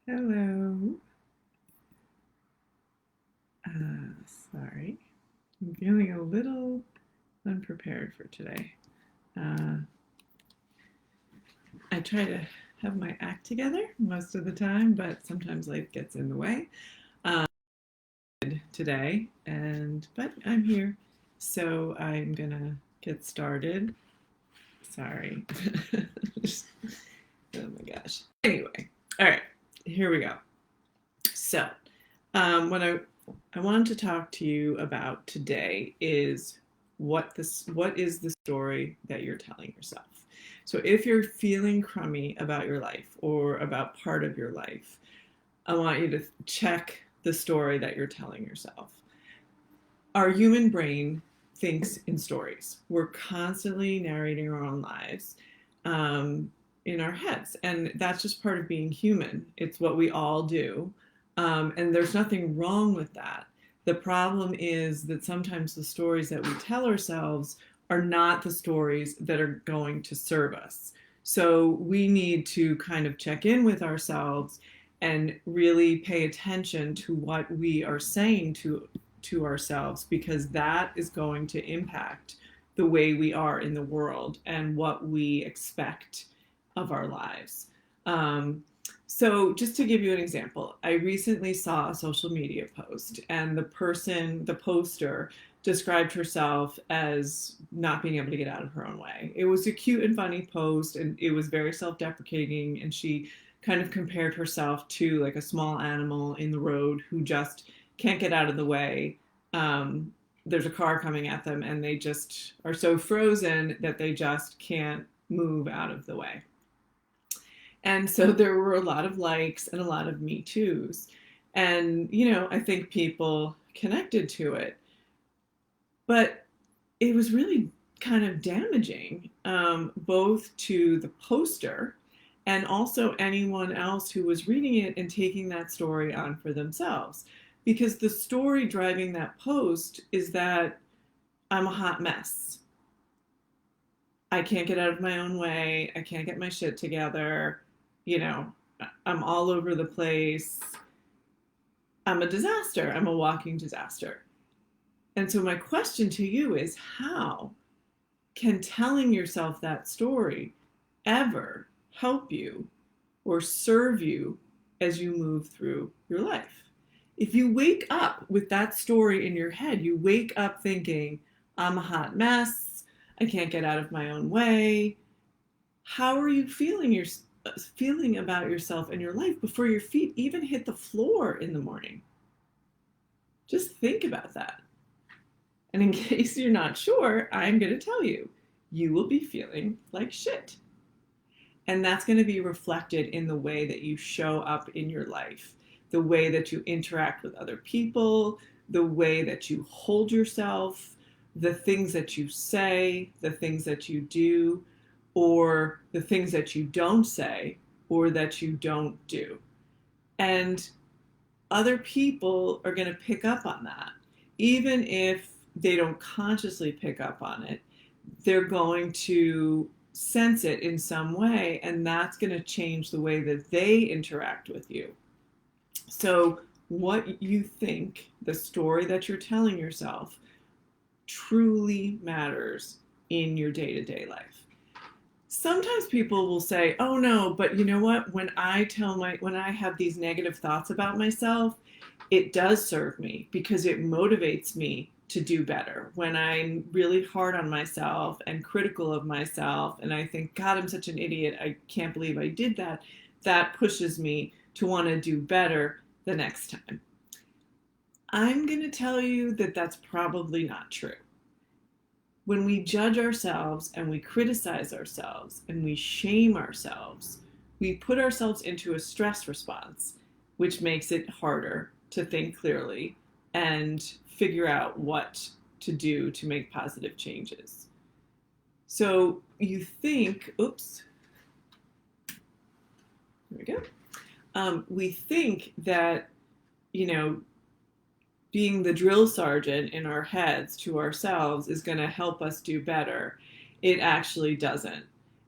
Hello. Sorry. I'm feeling a little unprepared for today. Uh, I try to have my act together most of the time, but sometimes life gets in the way. Today, but I'm here, so I'm gonna get started. Sorry. Oh my gosh. Anyway, all right, here we go. So, what I wanted to talk to you about today is what is the story that you're telling yourself. So if you're feeling crummy about your life or about part of your life, I want you to check the story that you're telling yourself. Our human brain thinks in stories. We're constantly narrating our own lives in our heads, and that's just part of being human. It's what we all do, and there's nothing wrong with that. The problem is that sometimes the stories that we tell ourselves are not the stories that are going to serve us. So we need to kind of check in with ourselves and really pay attention to what we are saying to ourselves, because that is going to impact the way we are in the world and what we expect of our lives. So just to give you an example, I recently saw a social media post, and the poster, described herself as not being able to get out of her own way. It was a cute and funny post, and it was very self-deprecating, and she kind of compared herself to like a small animal in the road who just can't get out of the way. There's a car coming at them, and they just are so frozen that they just can't move out of the way. And so there were a lot of likes and a lot of Me Too's. And, I think people connected to it. But it was really kind of damaging, both to the poster and also anyone else who was reading it and taking that story on for themselves. Because the story driving that post is that I'm a hot mess. I can't get out of my own way. I can't get my shit together. You know, I'm all over the place. I'm a disaster. I'm a walking disaster. And so, my question to you is, how can telling yourself that story ever help you or serve you as you move through your life? If you wake up with that story in your head, you wake up thinking, I'm a hot mess, I can't get out of my own way. How are you feeling about yourself and your life before your feet even hit the floor in the morning? Just think about that. And in case you're not sure, I'm going to tell you, you will be feeling like shit. And that's going to be reflected in the way that you show up in your life, the way that you interact with other people, the way that you hold yourself, the things that you say, the things that you do, or the things that you don't say or that you don't do. And other people are going to pick up on that. Even if they don't consciously pick up on it, they're going to sense it in some way, and that's going to change the way that they interact with you. So, what you think, the story that you're telling yourself, truly matters in your day to day life. Sometimes people will say, oh no, but you know what? When I have these negative thoughts about myself, it does serve me because it motivates me to do better. When I'm really hard on myself and critical of myself, and I think, God, I'm such an idiot, I can't believe I did that, that pushes me to want to do better the next time. I'm going to tell you that that's probably not true. When we judge ourselves and we criticize ourselves and we shame ourselves, we put ourselves into a stress response, which makes it harder to think clearly and figure out what to do to make positive changes. So you think, oops, there we go. We think that, you know, being the drill sergeant in our heads to ourselves is going to help us do better. It actually doesn't.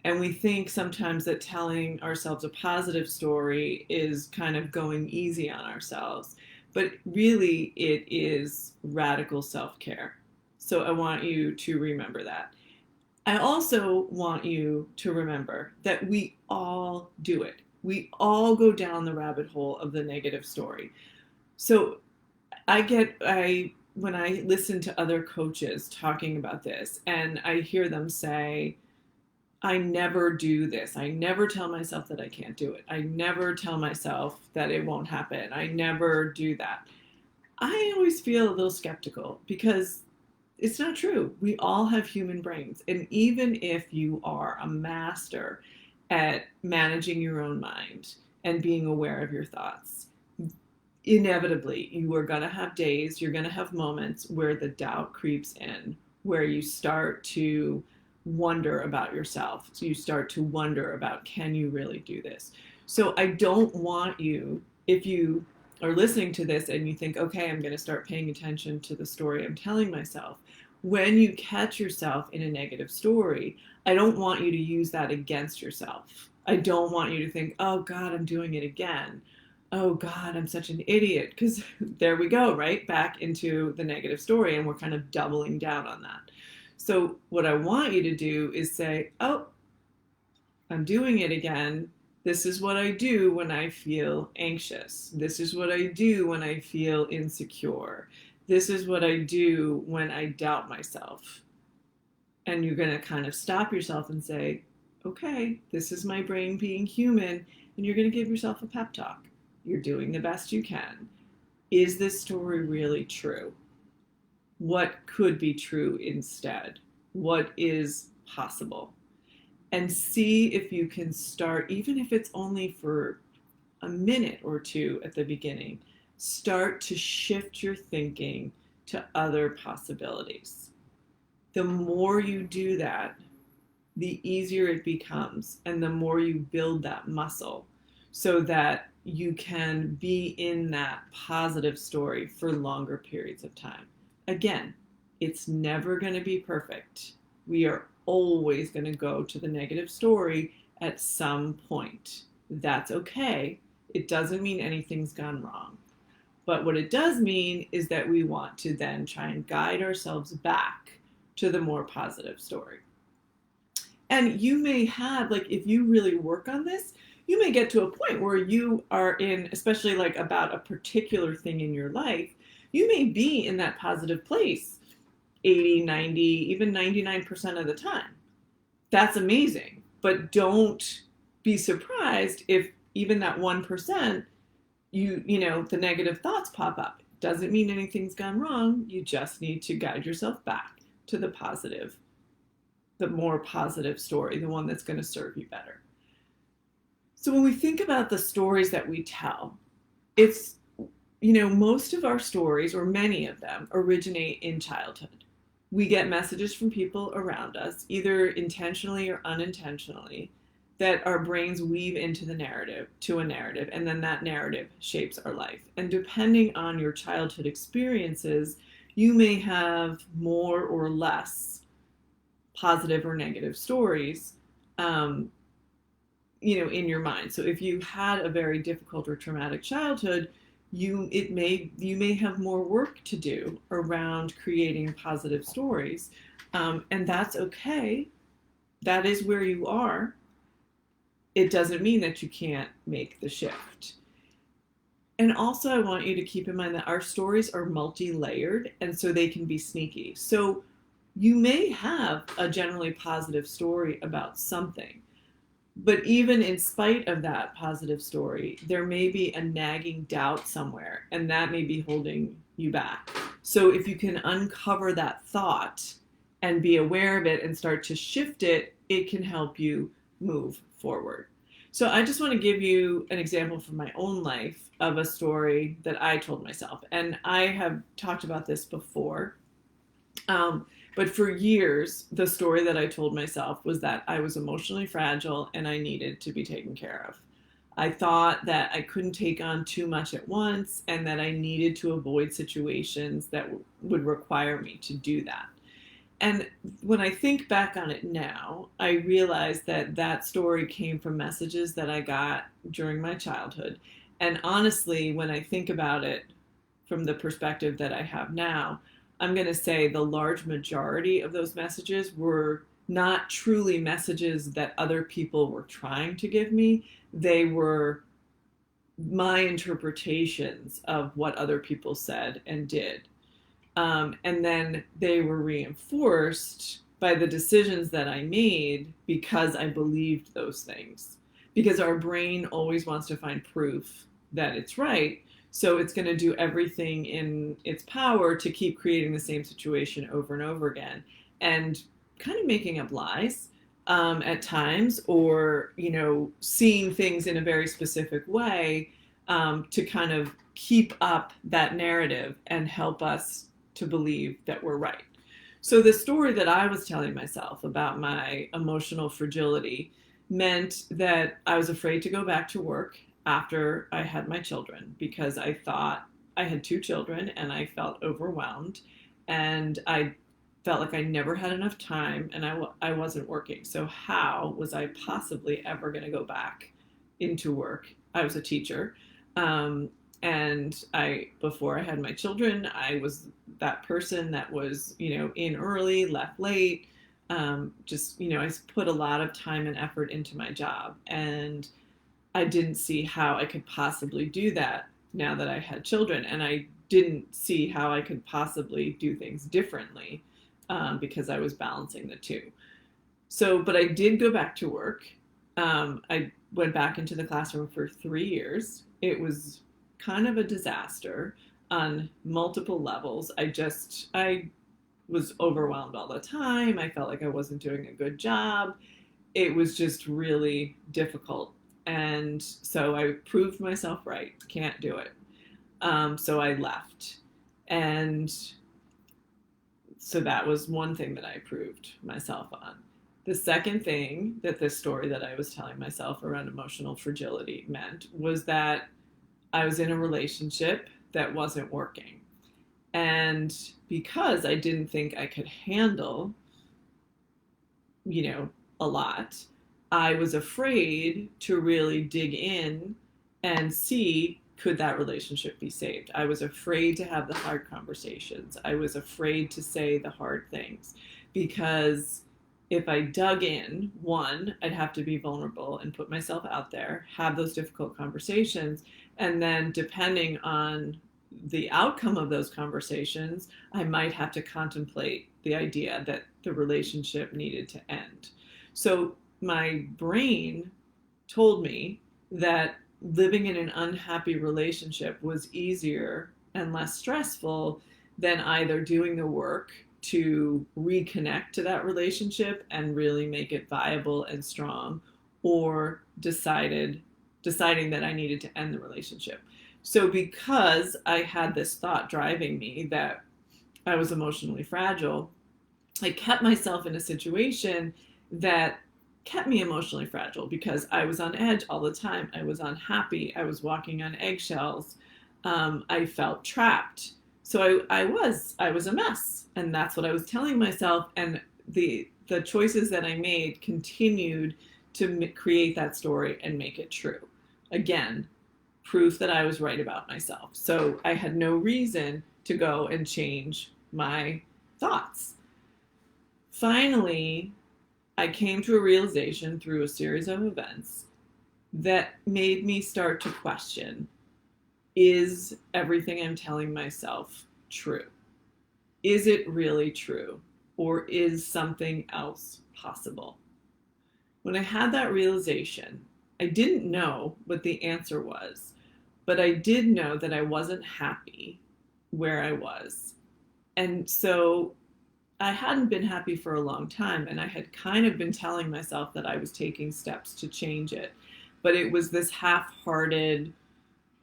And we think sometimes that telling ourselves a positive story is kind of going easy on ourselves. But really, it is radical self-care. So I want you to remember that. I also want you to remember that we all do it. We all go down the rabbit hole of the negative story. So when I listen to other coaches talking about this and I hear them say, I never do this. I never tell myself that I can't do it. I never tell myself that it won't happen. I never do that. I always feel a little skeptical because it's not true. We all have human brains. And even if you are a master at managing your own mind and being aware of your thoughts, inevitably you are going to have days, you're going to have moments where the doubt creeps in, where you start to wonder about yourself. So you start to wonder about, can you really do this? So I don't want you, if you are listening to this and you think, okay, I'm going to start paying attention to the story I'm telling myself. When you catch yourself in a negative story, I don't want you to use that against yourself. I don't want you to think, oh God, I'm doing it again. Oh God, I'm such an idiot. Because there we go, right? Back into the negative story, and we're kind of doubling down on that. So what I want you to do is say, oh, I'm doing it again. This is what I do when I feel anxious. This is what I do when I feel insecure. This is what I do when I doubt myself. And you're going to kind of stop yourself and say, okay, this is my brain being human. And you're going to give yourself a pep talk. You're doing the best you can. Is this story really true? What could be true instead? What is possible? And see if you can start, even if it's only for a minute or two at the beginning, start to shift your thinking to other possibilities. The more you do that, the easier it becomes, and the more you build that muscle so that you can be in that positive story for longer periods of time. Again, it's never going to be perfect. We are always going to go to the negative story at some point. That's okay. It doesn't mean anything's gone wrong. But what it does mean is that we want to then try and guide ourselves back to the more positive story. And you may have, like, if you really work on this, you may get to a point where you are in, especially like about a particular thing in your life, you may be in that positive place 80, 90, even 99% of the time. That's amazing. But don't be surprised if even that 1%, the negative thoughts pop up. Doesn't mean anything's gone wrong. You just need to guide yourself back to the positive, the more positive story, the one that's going to serve you better. So when we think about the stories that we tell, it's, most of our stories, or many of them, originate in childhood. We get messages from people around us, either intentionally or unintentionally, that our brains weave into a narrative, and then that narrative shapes our life. And depending on your childhood experiences, you may have more or less positive or negative stories, in your mind. So if you had a very difficult or traumatic childhood, you may have more work to do around creating positive stories, and that's okay. That is where you are. It doesn't mean that you can't make the shift. And also, I want you to keep in mind that our stories are multi-layered, and so they can be sneaky. So you may have a generally positive story about something, but even in spite of that positive story, there may be a nagging doubt somewhere, and that may be holding you back. So if you can uncover that thought and be aware of it and start to shift it, it can help you move forward. So I just want to give you an example from my own life of a story that I told myself. And I have talked about this before. But for years, the story that I told myself was that I was emotionally fragile and I needed to be taken care of. I thought that I couldn't take on too much at once and that I needed to avoid situations that would require me to do that. And when I think back on it now, I realize that that story came from messages that I got during my childhood. And honestly, when I think about it from the perspective that I have now, I'm going to say the large majority of those messages were not truly messages that other people were trying to give me. They were my interpretations of what other people said and did. And then they were reinforced by the decisions that I made because I believed those things. Because our brain always wants to find proof that it's right. So it's going to do everything in its power to keep creating the same situation over and over again and kind of making up lies at times, or, seeing things in a very specific way to kind of keep up that narrative and help us to believe that we're right. So the story that I was telling myself about my emotional fragility meant that I was afraid to go back to work after I had my children because I thought I had two children and I felt overwhelmed and I felt like I never had enough time and I wasn't working. So how was I possibly ever going to go back into work? I was a teacher. And before I had my children, I was that person that was, in early, left late. I put a lot of time and effort into my job. And I didn't see how I could possibly do that now that I had children. And I didn't see how I could possibly do things differently because I was balancing the two. So, but I did go back to work. I went back into the classroom for 3 years. It was kind of a disaster on multiple levels. I was overwhelmed all the time. I felt like I wasn't doing a good job. It was just really difficult. And so I proved myself right. Can't do it. So I left. And so that was one thing that I proved myself on. The second thing that this story that I was telling myself around emotional fragility meant was that I was in a relationship that wasn't working. And because I didn't think I could handle, a lot, I was afraid to really dig in and see, could that relationship be saved? I was afraid to have the hard conversations. I was afraid to say the hard things because if I dug in, one, I'd have to be vulnerable and put myself out there, have those difficult conversations. And then depending on the outcome of those conversations, I might have to contemplate the idea that the relationship needed to end. So my brain told me that living in an unhappy relationship was easier and less stressful than either doing the work to reconnect to that relationship and really make it viable and strong, or deciding that I needed to end the relationship. So because I had this thought driving me that I was emotionally fragile, I kept myself in a situation that kept me emotionally fragile because I was on edge all the time. I was unhappy. I was walking on eggshells. I felt trapped. So I was a mess, and that's what I was telling myself. And the choices that I made continued to create that story and make it true. Again, proof that I was right about myself. So I had no reason to go and change my thoughts. Finally, I came to a realization through a series of events that made me start to question, is everything I'm telling myself true? Is it really true? Or is something else possible? When I had that realization, I didn't know what the answer was, but I did know that I wasn't happy where I was. And so I hadn't been happy for a long time, and I had kind of been telling myself that I was taking steps to change it. But it was this half-hearted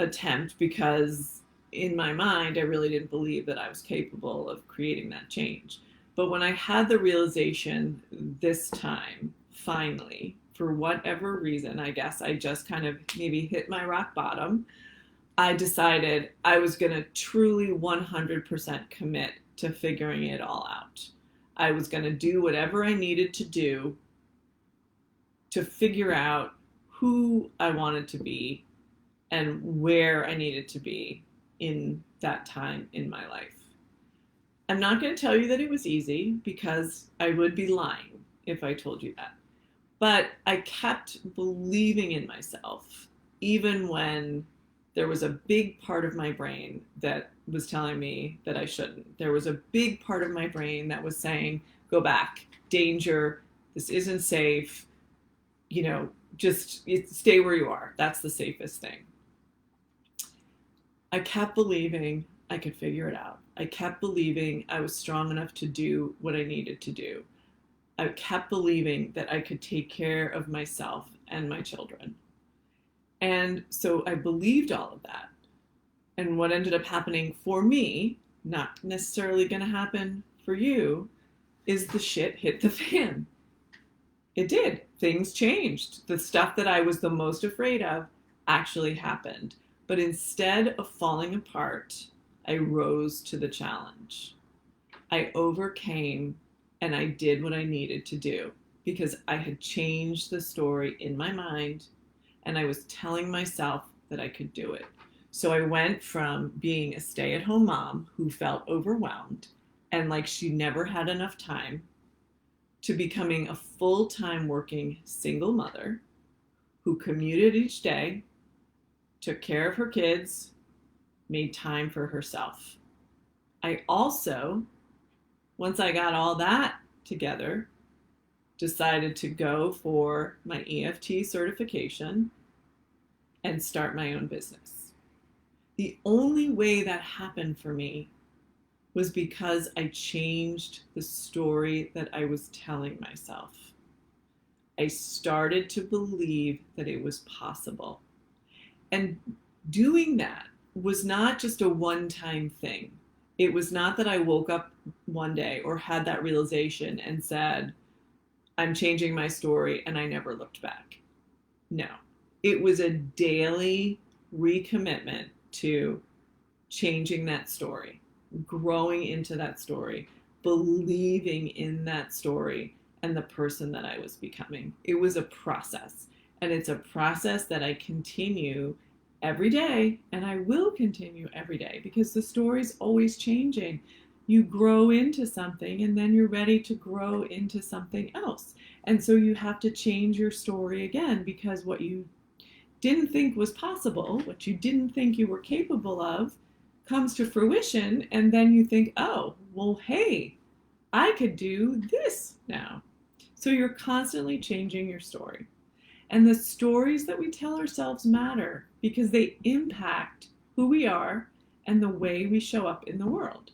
attempt because in my mind, I really didn't believe that I was capable of creating that change. But when I had the realization this time, finally, for whatever reason, I guess I just kind of maybe hit my rock bottom, I decided I was going to truly 100% commit to figuring it all out. I was going to do whatever I needed to do to figure out who I wanted to be and where I needed to be in that time in my life. I'm not going to tell you that it was easy, because I would be lying if I told you that. But I kept believing in myself, even when there was a big part of my brain that was telling me that I shouldn't. There was a big part of my brain that was saying, go back, danger, this isn't safe, just stay where you are. That's the safest thing. I kept believing I could figure it out. I kept believing I was strong enough to do what I needed to do. I kept believing that I could take care of myself and my children. And so I believed all of that. And what ended up happening for me, not necessarily going to happen for you, is the shit hit the fan. It did. Things changed. The stuff that I was the most afraid of actually happened. But instead of falling apart, I rose to the challenge. I overcame and I did what I needed to do, because I had changed the story in my mind and I was telling myself that I could do it. So I went from being a stay-at-home mom who felt overwhelmed and like she never had enough time to becoming a full-time working single mother who commuted each day, took care of her kids, made time for herself. I also, once I got all that together, decided to go for my EFT certification and start my own business. The only way that happened for me was because I changed the story that I was telling myself. I started to believe that it was possible. And doing that was not just a one-time thing. It was not that I woke up one day or had that realization and said, I'm changing my story, and I never looked back. No, it was a daily recommitment to changing that story, growing into that story, believing in that story and the person that I was becoming. It was a process, and it's a process that I continue every day, and I will continue every day, because the story's always changing. You grow into something and then you're ready to grow into something else. And so you have to change your story again, because what you didn't think was possible, what you didn't think you were capable of, comes to fruition. And then you think, oh, well, hey, I could do this now. So you're constantly changing your story. And the stories that we tell ourselves matter, because they impact who we are and the way we show up in the world.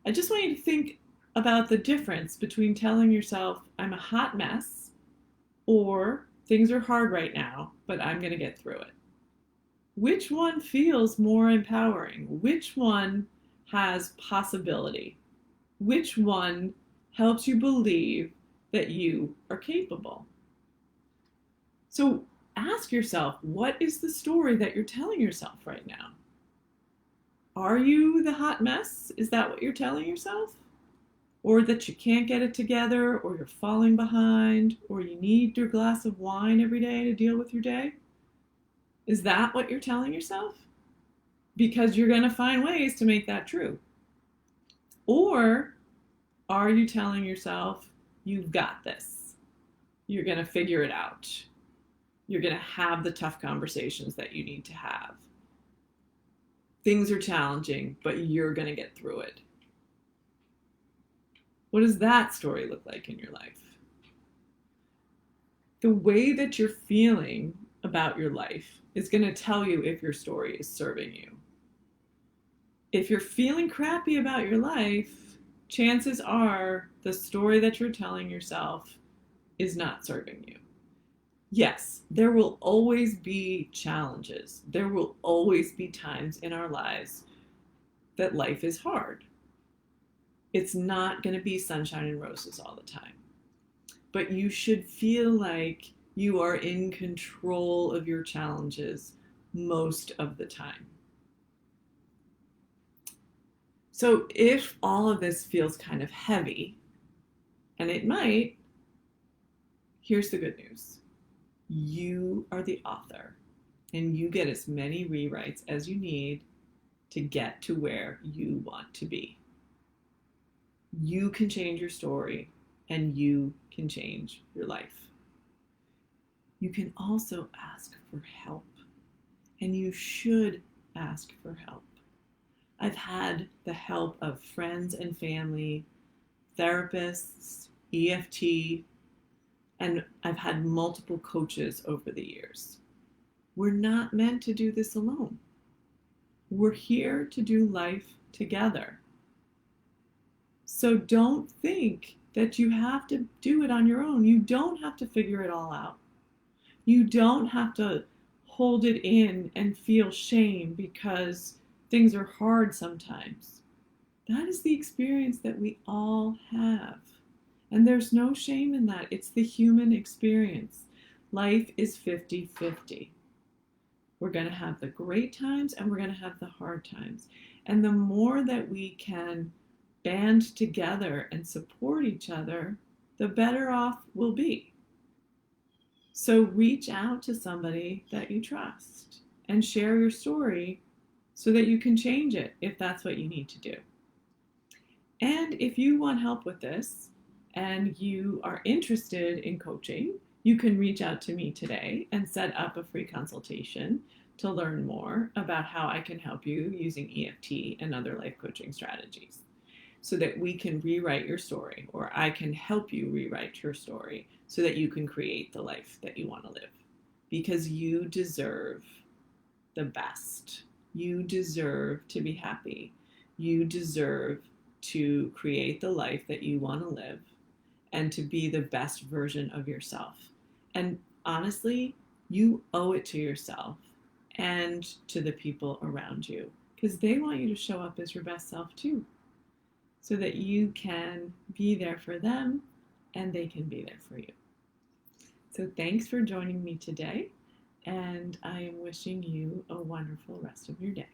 I just want you to think about the difference between telling yourself, I'm a hot mess, or things are hard right now, but I'm going to get through it. Which one feels more empowering? Which one has possibility? Which one helps you believe that you are capable? So ask yourself, what is the story that you're telling yourself right now? Are you the hot mess? Is that what you're telling yourself? Or that you can't get it together, or you're falling behind, or you need your glass of wine every day to deal with your day? Is that what you're telling yourself? Because you're going to find ways to make that true. Or are you telling yourself, you've got this? You're going to figure it out. You're going to have the tough conversations that you need to have. Things are challenging, but you're going to get through it. What does that story look like in your life? The way that you're feeling about your life is going to tell you if your story is serving you. If you're feeling crappy about your life, chances are the story that you're telling yourself is not serving you. Yes, there will always be challenges. There will always be times in our lives that life is hard. It's not going to be sunshine and roses all the time. But you should feel like you are in control of your challenges most of the time. So if all of this feels kind of heavy, And it might, here's the good news. You are the author, and you get as many rewrites as you need to get to where you want to be. You can change your story, and you can change your life. You can also ask for help, and you should ask for help. I've had the help of friends and family, therapists, EFT, and I've had multiple coaches over the years. We're not meant to do this alone. We're here to do life together. So don't think that you have to do it on your own. You don't have to figure it all out. You don't have to hold it in and feel shame because things are hard sometimes. That is the experience that we all have. And there's no shame in that. It's the human experience. Life is 50-50. We're going to have the great times and we're going to have the hard times. And the more that we can band together and support each other, the better off we'll be. So reach out to somebody that you trust and share your story so that you can change it if that's what you need to do. And if you want help with this and you are interested in coaching, you can reach out to me today and set up a free consultation to learn more about how I can help you using EFT and other life coaching strategies so that we can rewrite your story, or I can help you rewrite your story so that you can create the life that you want to live. Because you deserve the best. You deserve to be happy. You deserve to create the life that you want to live and to be the best version of yourself. And honestly, you owe it to yourself and to the people around you because they want you to show up as your best self too, so that you can be there for them and they can be there for you. So thanks for joining me today, and I am wishing you a wonderful rest of your day.